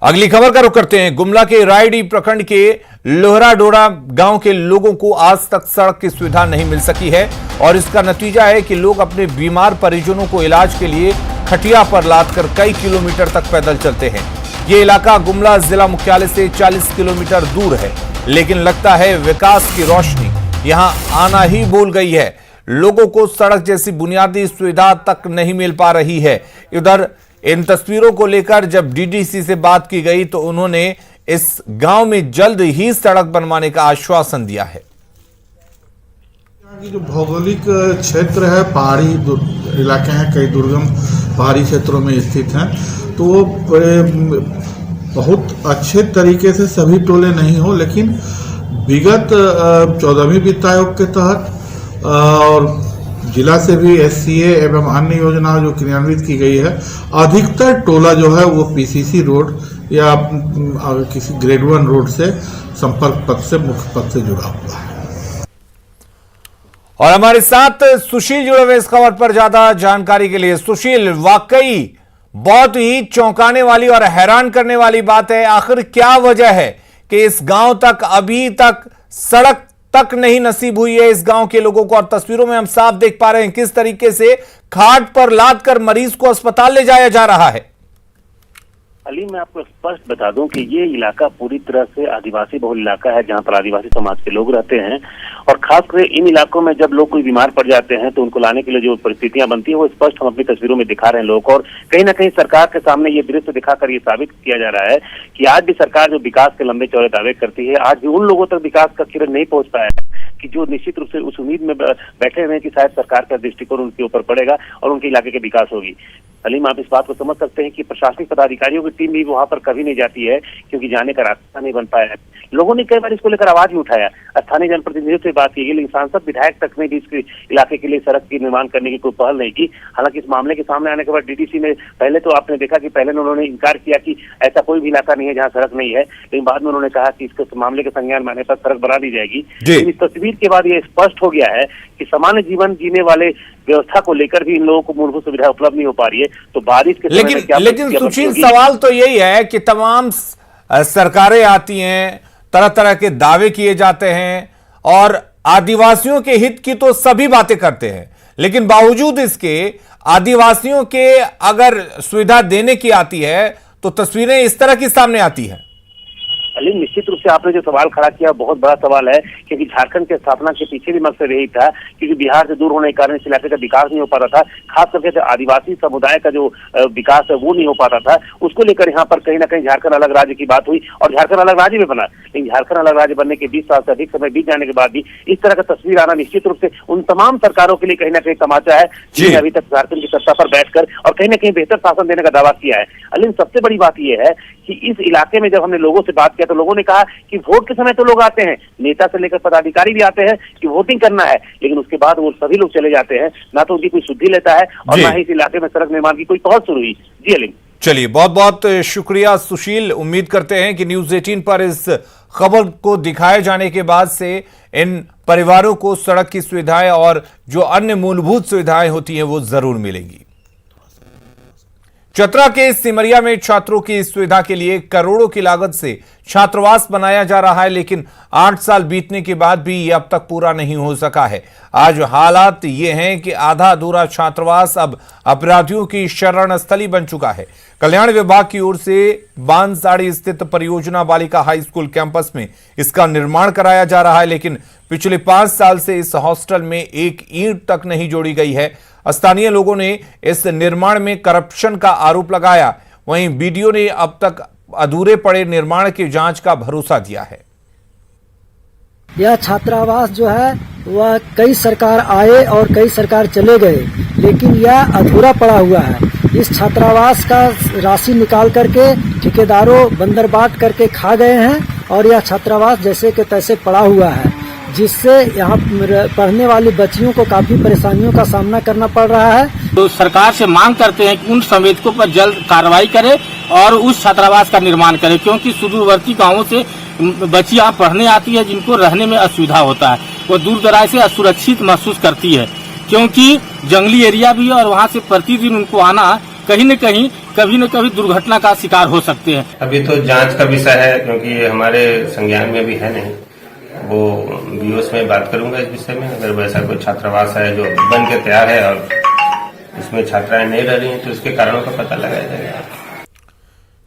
अगली खबर का रुख करते हैं। गुमला के रायडी प्रखंड के लोहराडोड़ा गांव के लोगों को आज तक सड़क की सुविधा नहीं मिल सकी है और इसका नतीजा है कि लोग अपने बीमार परिजनों को इलाज के लिए खटिया पर लादकर कई किलोमीटर तक पैदल चलते हैं। ये इलाका गुमला जिला मुख्यालय से 40 किलोमीटर दूर है, लेकिन लगता है विकास की रोशनी यहां आना ही भूल गई है। लोगों को सड़क जैसी बुनियादी सुविधा तक नहीं मिल पा रही है। इधर इन तस्वीरों को लेकर जब डीडीसी से बात की गई तो उन्होंने इस गांव में जल्द ही सड़क बनवाने का आश्वासन दिया है। यहाँ की जो भौगोलिक क्षेत्र है, पहाड़ी इलाके हैं, कई दुर्गम पहाड़ी क्षेत्रों में स्थित हैं, तो वो बहुत अच्छे तरीके से सभी टोले नहीं हो, लेकिन विगत 14वीं वित्त आयोग के तहत और जिला से भी SCA एवं अन्य योजना जो क्रियान्वित की गई है, अधिकतर टोला जो है वो PCC रोड या किसी ग्रेड 1 रोड से संपर्क पथ से मुख्य पथ से जुड़ा हुआ है। और हमारे साथ सुशील जुड़े हुए इस खबर पर ज्यादा जानकारी के लिए। सुशील, वाकई बहुत ही चौंकाने वाली और हैरान करने वाली बात है। आखिर क्या वजह है कि इस गांव तक अभी तक सड़क तक नहीं नसीब हुई है इस गांव के लोगों को? और तस्वीरों में हम साफ देख पा रहे हैं किस तरीके से खाट पर लादकर मरीज को अस्पताल ले जाया जा रहा है। अली, मैं आपको स्पष्ट बता दूं कि ये इलाका पूरी तरह से आदिवासी बहुल इलाका है, जहां पर आदिवासी समाज के लोग रहते हैं। और खासकर इन इलाकों में जब लोग कोई बीमार पड़ जाते हैं तो उनको लाने के लिए जो परिस्थितियां बनती है वो स्पष्ट हम अपनी तस्वीरों में दिखा रहे हैं लोगों को। और कहीं ना कहीं सरकार के सामने ये दृश्य दिखाकर ये साबित किया जा रहा है कि आज भी सरकार जो विकास के लंबे चौड़े दावे करती है, आज भी उन लोगों तक विकास का किरण नहीं पहुंच पाया है कि जो निश्चित रूप से उस उम्मीद में बैठे हुए हैं कि शायद सरकार का दृष्टिकोण उनके ऊपर पड़ेगा और उनके इलाके के विकास होगी। अलीम, आप इस बात को समझ सकते हैं कि प्रशासनिक पदाधिकारियों की टीम भी वहां पर कभी नहीं जाती है, क्योंकि जाने का रास्ता नहीं बन पाया है। लोगों ने कई बार इसको लेकर आवाज भी उठाया, स्थानीय जनप्रतिनिधियों से बात की गई, लेकिन सांसद विधायक तक ने भी इस इलाके के लिए सड़क की निर्माण करने की कोई पहल नहीं की। हालांकि इस मामले के सामने आने के बाद डीडीसी ने पहले तो आपने देखा कि पहले उन्होंने इनकार किया कि ऐसा कोई भी इलाका नहीं है जहाँ सड़क नहीं है, लेकिन बाद में उन्होंने कहा कि इसके मामले के संज्ञान में आने पर सड़क बना दी जाएगी। लेकिन इस तस्वीर के बाद ये स्पष्ट हो गया है कि सामान्य जीवन जीने वाले व्यवस्था को लेकर भी इन लोगों को मूलभूत सुविधा उपलब्ध नहीं हो पा रही है। तो बारिश के समय में क्या लेकिन सुशील, सवाल तो यही है कि तमाम सरकारें आती हैं, तरह तरह के दावे किए जाते हैं और आदिवासियों के हित की तो सभी बातें करते हैं, लेकिन बावजूद इसके आदिवासियों के अगर सुविधा देने की आती है तो तस्वीरें इस तरह की सामने आती है। अली, निश्चित रूप से आपने जो सवाल खड़ा किया बहुत बड़ा सवाल है, क्योंकि झारखंड की स्थापना के पीछे भी मकसद यही था, क्योंकि बिहार से दूर होने के कारण इस इलाके का विकास नहीं हो पाता था। खास करके आदिवासी समुदाय का जो विकास है वो नहीं हो पाता था। उसको लेकर यहाँ पर कहीं ना कहीं झारखंड अलग राज्य की बात हुई और झारखंड अलग राज्य भी बना। लेकिन झारखंड अलग राज्य बनने के 20 साल से अधिक समय बीत जाने के बाद भी इस तरह का तस्वीर आना निश्चित रूप से उन तमाम सरकारों के लिए कहीं ना कहीं तमाचा है, जिन्हें अभी तक झारखंड की सत्ता पर बैठकर और कहीं ना कहीं बेहतर शासन देने का दावा किया है। अली, सबसे बड़ी बात यह है कि इस इलाके में जब हमने लोगों से बात किया तो लोगों ने कहा कि वोट के समय तो लोग आते हैं, नेता से लेकर पदाधिकारी भी आते हैं कि वोटिंग करना है, लेकिन उसके बाद वो सभी लोग चले जाते हैं, ना तो उनकी कोई शुद्धि लेता है और ना ही इस इलाके में सड़क निर्माण की कोई पहल शुरू हुई। जी अलीम, चलिए, बहुत बहुत शुक्रिया सुशील। उम्मीद करते हैं कि न्यूज़ 18 पर इस खबर को दिखाए जाने के बाद से इन परिवारों को सड़क की सुविधाएं और जो अन्य मूलभूत सुविधाएं होती हैं वो जरूर मिलेंगी। चतरा के सिमरिया में छात्रों की सुविधा के लिए करोड़ों की लागत से छात्रावास बनाया जा रहा है, लेकिन 8 साल बीतने के बाद भी ये अब तक पूरा नहीं हो सका है। आज हालात ये हैं कि आधा अधूरा छात्रावास अब अपराधियों की शरण स्थली बन चुका है। कल्याण विभाग की ओर से बांसवाड़ी स्थित परियोजना बालिका हाई स्कूल कैंपस में इसका निर्माण कराया जा रहा है, लेकिन पिछले 5 साल से इस हॉस्टल में एक ईंट तक नहीं जोड़ी गई है। स्थानीय लोगों ने इस निर्माण में करप्शन का आरोप लगाया। वहीं बीडीओ ने अब तक अधूरे पड़े निर्माण की जांच का भरोसा दिया है। यह छात्रावास जो है वह कई सरकार आए और कई सरकार चले गए, लेकिन यह अधूरा पड़ा हुआ है। इस छात्रावास का राशि निकाल करके ठेकेदारों बंदर बाट करके खा गए हैं और यह छात्रावास जैसे के तैसे पड़ा हुआ है, जिससे यहाँ पढ़ने वाली बच्चियों को काफी परेशानियों का सामना करना पड़ रहा है। तो सरकार से मांग करते हैं कि उन संवेदकों पर जल्द कार्रवाई करे और उस छात्रावास का निर्माण करे, क्योंकि सुदूरवर्ती गांवों से बच्ची यहाँ पढ़ने आती है जिनको रहने में असुविधा होता है। वो दूर दराज से असुरक्षित महसूस करती है, क्योंकि जंगली एरिया भी है और वहाँ से प्रतिदिन उनको आना कहीं न कहीं कभी न कभी दुर्घटना का शिकार हो सकते हैं। अभी तो जांच का विषय है, क्योंकि हमारे संज्ञान में भी है नहीं। वो बीओस में बात करूंगा इस विषय में। अगर वैसा कोई छात्रावास है जो बन के तैयार है और इसमें छात्राएं नहीं रह रही हैं, तो इसके कारणों का पता लगाया जाएगा।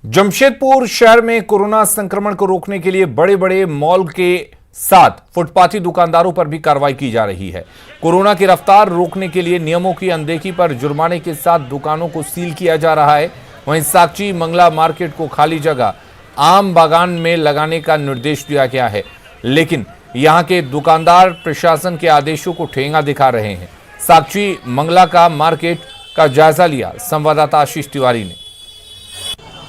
जमशेदपुर शहर में कोरोना संक्रमण को रोकने के लिए बड़े बड़े मॉल के साथ फुटपाथी दुकानदारों पर भी कार्रवाई की जा रही है। कोरोना की रफ्तार रोकने के लिए नियमों की अनदेखी पर जुर्माने के साथ दुकानों को सील किया जा रहा है। वहीं साकची मंगला मार्केट को खाली जगह आम बागान में लगाने का निर्देश दिया गया है, लेकिन यहां के दुकानदार प्रशासन के आदेशों को ठेंगा दिखा रहे हैं। साकची मंगला का मार्केट का जायजा लिया संवाददाता आशीष तिवारी ने।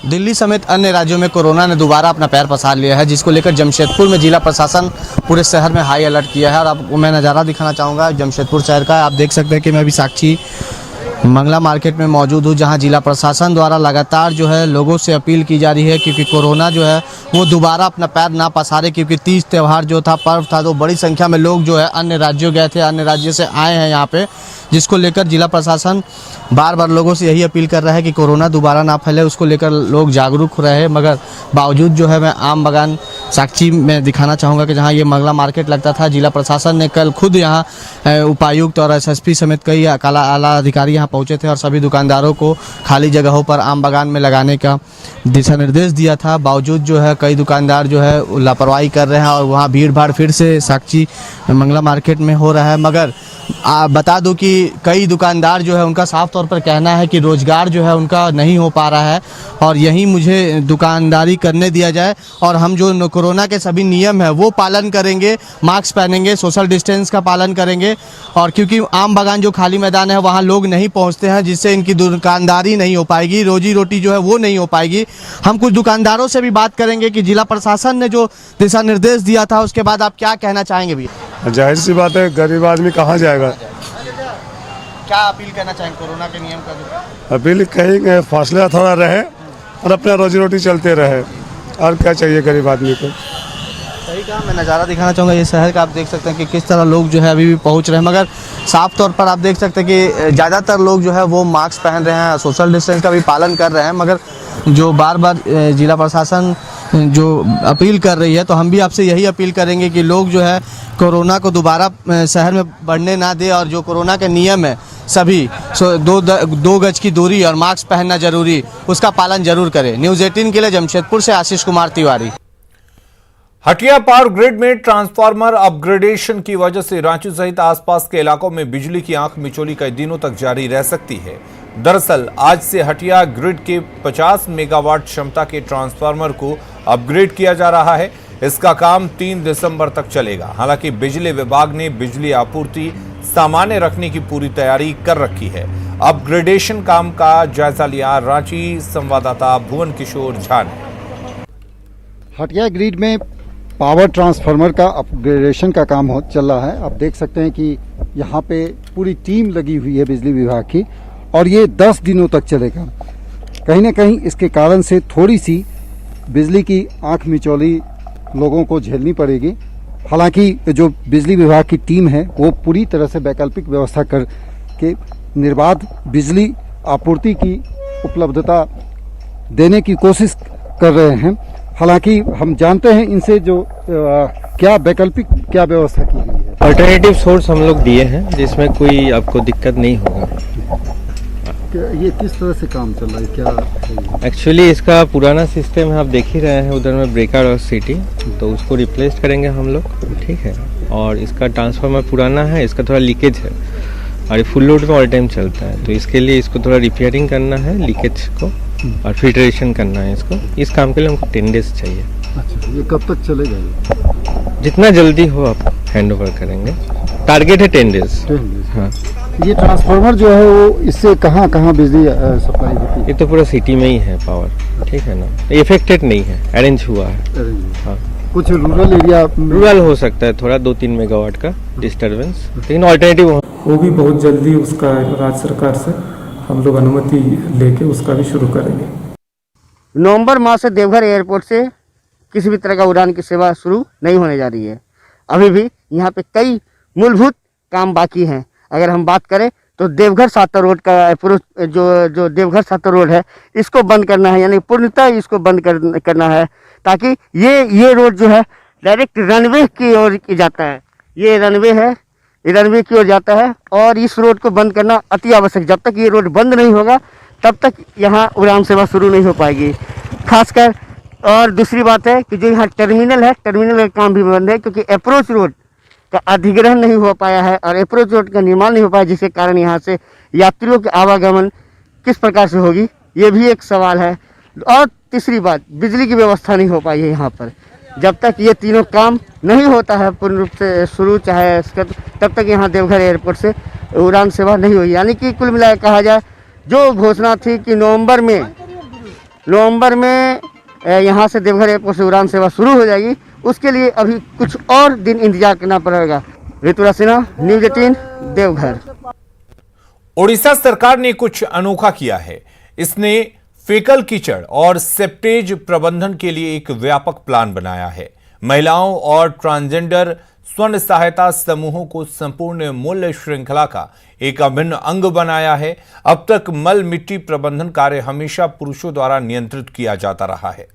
दिल्ली समेत अन्य राज्यों में कोरोना ने दोबारा अपना पैर पसार लिया है, जिसको लेकर जमशेदपुर में जिला प्रशासन पूरे शहर में हाई अलर्ट किया है। और आपको मैं नज़ारा दिखाना चाहूँगा जमशेदपुर शहर का। आप देख सकते हैं कि मैं अभी साकची मंगला मार्केट में मौजूद हूँ, जहाँ जिला प्रशासन द्वारा लगातार जो है लोगों से अपील की जा रही है, क्योंकि कोरोना जो है वो दोबारा अपना पैर ना पसारे। क्योंकि तीज त्यौहार जो था, पर्व था, तो बड़ी संख्या में लोग जो है अन्य राज्यों गए थे, अन्य राज्यों से आए हैं यहाँ पे, जिसको लेकर जिला प्रशासन बार बार लोगों से यही अपील कर रहा है कि कोरोना दोबारा ना फैले, उसको लेकर लोग जागरूक रहे। मगर बावजूद जो है मैं आम बागान साकची में दिखाना चाहूँगा कि जहाँ ये मंगला मार्केट लगता था, जिला प्रशासन ने कल खुद यहाँ उपायुक्त और एसएसपी समेत कई आला अधिकारी यहाँ पहुँचे थे और सभी दुकानदारों को खाली जगहों पर आम बागान में लगाने का दिशा निर्देश दिया था। बावजूद जो है कई दुकानदार जो है लापरवाही कर रहे हैं और वहाँ भीड़ भाड़ फिर से साकची मंगला मार्केट में हो रहा है। मगर बता दूं कि कई दुकानदार जो है उनका साफ तौर पर कहना है कि रोजगार जो है उनका नहीं हो पा रहा है और यहीं मुझे दुकानदारी करने दिया जाए और हम जो कोरोना के सभी नियम है वो पालन करेंगे, मास्क पहनेंगे, सोशल डिस्टेंस का पालन करेंगे। और क्योंकि आम बागान जो खाली मैदान है वहाँ लोग नहीं पहुँचते हैं, जिससे इनकी दुकानदारी नहीं हो पाएगी, रोजी रोटी जो है वो नहीं हो पाएगी। हम कुछ दुकानदारों से भी बात करेंगे कि जिला प्रशासन ने जो दिशा निर्देश दिया था उसके बाद आप क्या कहना चाहेंगे भैया? जाहिर सी बात है, गरीब आदमी कहाँ जाएगा। क्या अपील करना चाहेंगे कोरोना के नियम का? अपील कहीं फासला थोड़ा रहे और अपना रोजी रोटी चलते रहे, और क्या चाहिए गरीब आदमी को। सही कहा। मैं नज़ारा दिखाना चाहूँगा ये शहर का। आप देख सकते हैं कि किस तरह लोग जो है अभी भी पहुँच रहे हैं, मगर साफ तौर पर आप देख सकते हैं कि ज़्यादातर लोग जो है वो मास्क पहन रहे हैं, सोशल डिस्टेंस का भी पालन कर रहे हैं। मगर जो बार बार जिला प्रशासन जो अपील कर रही है, तो हम भी आपसे यही अपील करेंगे कि लोग जो है कोरोना को दोबारा शहर में बढ़ने ना दे और जो कोरोना के नियम है सभी 2 गज की दूरी और मास्क पहनना जरूरी, उसका पालन जरूर करें। न्यूज़ 18 के लिए जमशेदपुर से आशीष कुमार तिवारी। हटिया पावर ग्रिड में ट्रांसफार्मर अपग्रेडेशन की वजह से रांची सहित आसपास के इलाकों में बिजली की आंख मिचौली कई दिनों तक जारी रह सकती है। दरअसल आज से हटिया ग्रिड के 50 मेगावाट क्षमता के ट्रांसफार्मर को अपग्रेड किया जा रहा है। इसका काम 3 दिसंबर तक चलेगा। हालांकि बिजली विभाग ने बिजली आपूर्ति सामान्य रखने की पूरी तैयारी कर रखी है। अपग्रेडेशन काम का जायजा लिया रांची संवाददाता भुवन किशोर झा ने। हटिया ग्रिड में पावर ट्रांसफार्मर का अपग्रेडेशन का काम चल रहा है। आप देख सकते हैं कि यहाँ पे पूरी टीम लगी हुई है बिजली विभाग की और ये 10 दिनों तक चलेगा। कहीं ना कहीं इसके कारण से थोड़ी सी बिजली की आंख मिचौली लोगों को झेलनी पड़ेगी। हालांकि जो बिजली विभाग की टीम है वो पूरी तरह से वैकल्पिक व्यवस्था करके निर्बाध बिजली आपूर्ति की उपलब्धता देने की कोशिश कर रहे हैं। हालांकि हम जानते हैं इनसे जो क्या वैकल्पिक क्या व्यवस्था की गई है। अल्टरनेटिव सोर्स हम लोग दिए हैं जिसमें कोई आपको दिक्कत नहीं होगा। ये किस तरह से काम चल रहा है, क्या एक्चुअली इसका पुराना सिस्टम है, आप देख ही रहे हैं उधर में ब्रेकर और सिटी, तो उसको रिप्लेस करेंगे हम लोग, ठीक है। और इसका ट्रांसफार्मर पुराना है, इसका थोड़ा लीकेज है और ये फुल लोड में ऑल टाइम चलता है, तो इसके लिए इसको थोड़ा रिपेयरिंग करना है लीकेज को और फिल्ट्रेशन करना है इसको। इस काम के लिए हमको 10 डेज चाहिए। अच्छा, ये कब तक चलेगा? जितना जल्दी हो आप हैंड ओवर करेंगे। टारगेट है 10 डेज। हाँ। ये ट्रांसफार्मर जो है वो इससे कहाँ कहाँ बिजली सप्लाई होती है? ये तो पूरा सिटी में ही है पावर, ठीक है ना। इफेक्टेड नहीं है, अरेंज हुआ है। हाँ। कुछ रूरल एरिया रूरल हो सकता है थोड़ा 2-3 मेगावाट का डिस्टर्बेंस, लेकिन ऑल्टरनेटिव वो भी बहुत जल्दी उसका राज्य सरकार से हम लोग अनुमति लेके उसका भी शुरू करेंगे। नवंबर माह से देवघर एयरपोर्ट से किसी भी तरह का उड़ान की सेवा शुरू नहीं होने जा रही है। अभी भी यहाँ पे कई मूलभूत काम बाकी हैं। अगर हम बात करें तो देवघर सातर रोड का अप्रोच जो देवघर सातर रोड है इसको बंद करना है, यानी पूर्णतः इसको बंद करना है, ताकि ये रोड जो है डायरेक्ट रनवे की ओर जाता है। ये रनवे है, ये रनवे की ओर जाता है और इस रोड को बंद करना अति आवश्यक। जब तक ये रोड बंद नहीं होगा तब तक यहाँ उड़ान सेवा शुरू नहीं हो पाएगी। खासकर और दूसरी बात है कि जो यहाँ टर्मिनल है, टर्मिनल का काम भी बंद है, क्योंकि अप्रोच रोड का अधिग्रहण नहीं हो पाया है और अप्रोच रोड का निर्माण नहीं हो पाया, जिसके कारण यहाँ से यात्रियों के आवागमन किस प्रकार से होगी, ये भी एक सवाल है। और तीसरी बात, बिजली की व्यवस्था नहीं हो पाई है यहाँ पर। जब तक ये तीनों काम नहीं होता है पूर्ण रूप से शुरू, चाहे तब तक यहाँ देवघर एयरपोर्ट से उड़ान सेवा नहीं हुई। यानी कि कुल मिलाकर कहा जाए, जो घोषणा थी कि नवंबर में यहाँ से देवघर एयरपोर्ट से उड़ान सेवा शुरू हो जाएगी, उसके लिए अभी कुछ और दिन इंतजार करना पड़ेगा। ऋतुराज सिन्हा, न्यूज़ 18, देवघर। ओडिशा सरकार ने कुछ अनोखा किया है। इसने फेकल कीचड़ और सेप्टेज प्रबंधन के लिए एक व्यापक प्लान बनाया है। महिलाओं और ट्रांसजेंडर स्वर्ण सहायता समूहों को संपूर्ण मूल्य श्रृंखला का एक अभिन्न अंग बनाया है। अब तक मल मिट्टी प्रबंधन कार्य हमेशा पुरुषों द्वारा नियंत्रित किया जाता रहा है।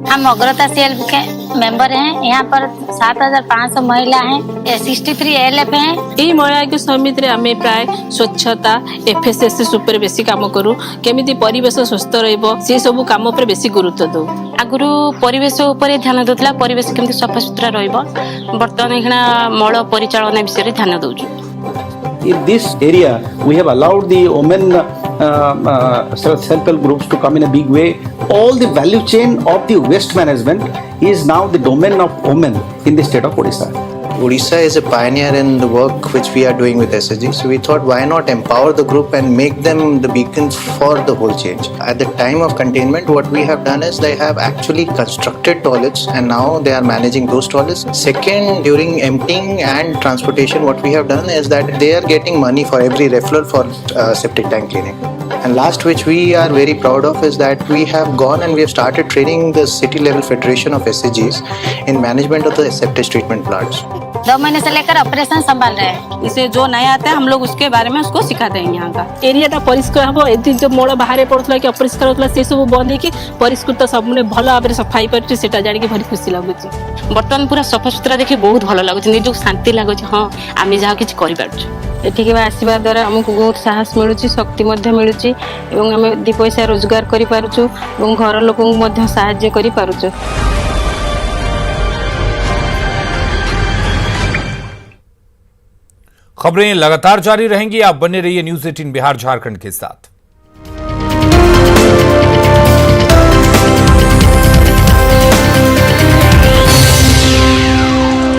हम अग्रता सेल के मेंबर हैं। यहाँ पर 7500 महिला हैं, 63 एलएफ हैं। यही महिला समिति आम प्राय स्वच्छता एफएसएसएस उपर बेसी काम करूँ, केमिति परिवेश स्वस्थ रहिबो से सब काम पर बेसी गुरुत्व दो। आगुरु परिवेश उपर ध्यान दउतला, परिवेश केमिति सफा सुतरा रहिबो। वर्तमान एखना मल परिचालन विषय ध्यान दउछु। In this area, we have allowed the women self-help groups to come in a big way. All the value chain of the waste management is now the domain of women in the state of Odisha. Odisha is a pioneer in the work which we are doing with SSG. So we thought, why not empower the group and make them the beacons for the whole change. At the time of containment, what we have done is they have actually constructed toilets and now they are managing those toilets. Second, during emptying and transportation, what we have done is that they are getting money for every refill for septic tank cleaning. And last, which we are very proud of, is that we have gone and we have started training the city level federation of SSGs in management of the septic treatment plants. 2 महीने से लेकर operation संभाल रहे हैं। इसे जो नया आता है हम लोग उसके बारे में उसको सिखा देंगे। यहाँ का एरिया परिष्कार हम ये जो मोड़ बाहर पड़ता कि अपरिष्कार होता से सब बंद होगी परिष्कृत सब भल भाव सफाई कर जान भारी खुशी लगुच। बर्तमान पूरा सफा सुतरा देखिए बहुत भल लगुच, निज शांति लगुच। हाँ आम जहाँ किसी कर आसवा द्वारा आमको बहुत साहस मिलूँ, शक्ति मिलूँ, आम 2 पैसा रोजगार करूँ, घर लोक साहाय्य कर। खबरें लगातार जारी रहेंगी। आप बने रहिए न्यूज़ 18 बिहार झारखंड के साथ।